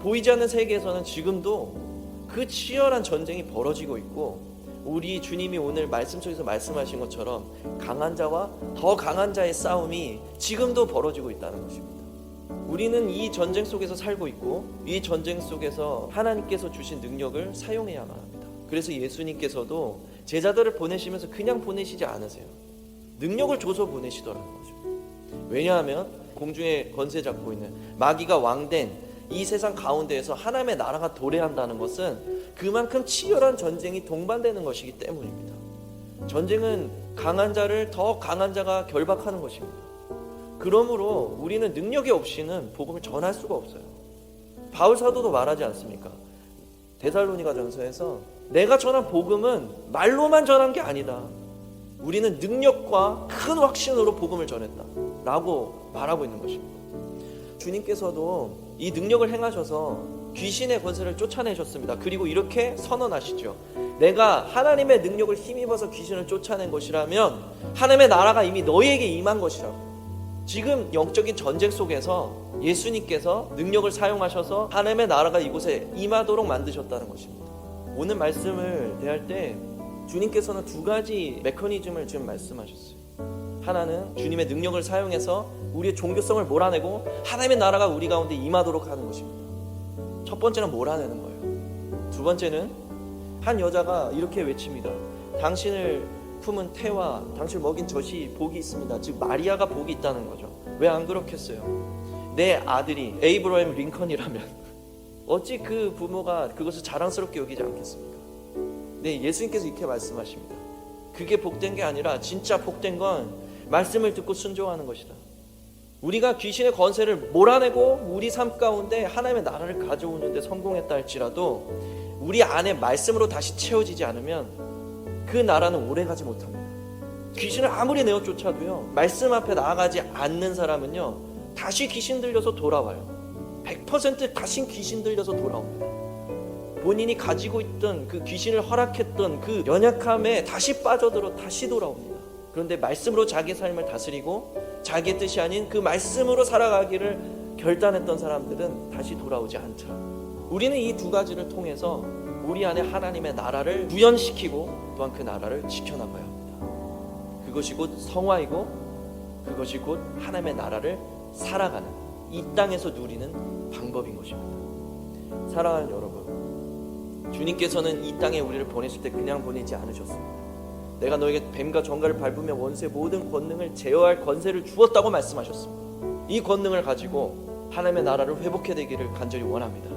보이지 않는 세계에서는 지금도 그 치열한 전쟁이 벌어지고 있고, 우리 주님이 오늘 말씀 속에서 말씀하신 것처럼 강한 자와 더 강한 자의 싸움이 지금도 벌어지고 있다는 것입니다. 우리는 이 전쟁 속에서 살고 있고, 이 전쟁 속에서 하나님께서 주신 능력을 사용해야만 합니다. 그래서 예수님께서도 제자들을 보내시면서 그냥 보내시지 않으세요. 능력을 줘서 보내시더라는 거죠. 왜냐하면 공중에 권세 잡고 있는 마귀가 왕된 이 세상 가운데에서 하나님의 나라가 도래한다는 것은 그만큼 치열한 전쟁이 동반되는 것이기 때문입니다. 전쟁은 강한 자를 더 강한 자가 결박하는 것입니다. 그러므로 우리는 능력이 없이는 복음을 전할 수가 없어요. 바울 사도도 말하지 않습니까? 데살로니가 전서에서 내가 전한 복음은 말로만 전한 게 아니다. 우리는 능력과 큰 확신으로 복음을 전했다 라고 말하고 있는 것입니다. 주님께서도 이 능력을 행하셔서 귀신의 권세를 쫓아내셨습니다. 그리고 이렇게 선언하시죠. 내가 하나님의 능력을 힘입어서 귀신을 쫓아낸 것이라면 하나님의 나라가 이미 너희에게 임한 것이라고. 지금 영적인 전쟁 속에서 예수님께서 능력을 사용하셔서 하나님의 나라가 이곳에 임하도록 만드셨다는 것입니다. 오늘 말씀을 대할 때 주님께서는 두 가지 메커니즘을 지금 말씀하셨어요. 하나는 주님의 능력을 사용해서 우리의 종교성을 몰아내고 하나님의 나라가 우리 가운데 임하도록 하는 것입니다. 첫 번째는 몰아내는 거예요. 두 번째는 한 여자가 이렇게 외칩니다. 당신을 품은 태와 당신을 먹인 젖이 복이 있습니다. 즉 마리아가 복이 있다는 거죠. 왜 안 그렇겠어요? 내 아들이 에이브러햄 링컨이라면 어찌 그 부모가 그것을 자랑스럽게 여기지 않겠습니까? 네, 예수님께서 이렇게 말씀하십니다. 그게 복된 게 아니라 진짜 복된 건 말씀을 듣고 순종하는 것이다. 우리가 귀신의 권세를 몰아내고 우리 삶 가운데 하나님의 나라를 가져오는 데 성공했다 할지라도 우리 안에 말씀으로 다시 채워지지 않으면 그 나라는 오래가지 못합니다. 귀신을 아무리 내어 쫓아도요, 말씀 앞에 나아가지 않는 사람은요 다시 귀신 들려서 돌아와요. 100% 다시 귀신 들려서 돌아옵니다. 본인이 가지고 있던 그 귀신을 허락했던 그 연약함에 다시 빠져들어 다시 돌아옵니다. 그런데 말씀으로 자기 삶을 다스리고 자기의 뜻이 아닌 그 말씀으로 살아가기를 결단했던 사람들은 다시 돌아오지 않더라. 우리는 이 두 가지를 통해서 우리 안에 하나님의 나라를 구현시키고 또한 그 나라를 지켜나가야 합니다. 그것이 곧 성화이고 그것이 곧 하나님의 나라를 살아가는, 이 땅에서 누리는 방법인 것입니다. 사랑하는 여러분, 주님께서는 이 땅에 우리를 보내실 때 그냥 보내지 않으셨습니다. 내가 너에게 뱀과 정갈을 밟으며 원수의 모든 권능을 제어할 권세를 주었다고 말씀하셨습니다. 이 권능을 가지고 하나님의 나라를 회복해야 되기를 간절히 원합니다.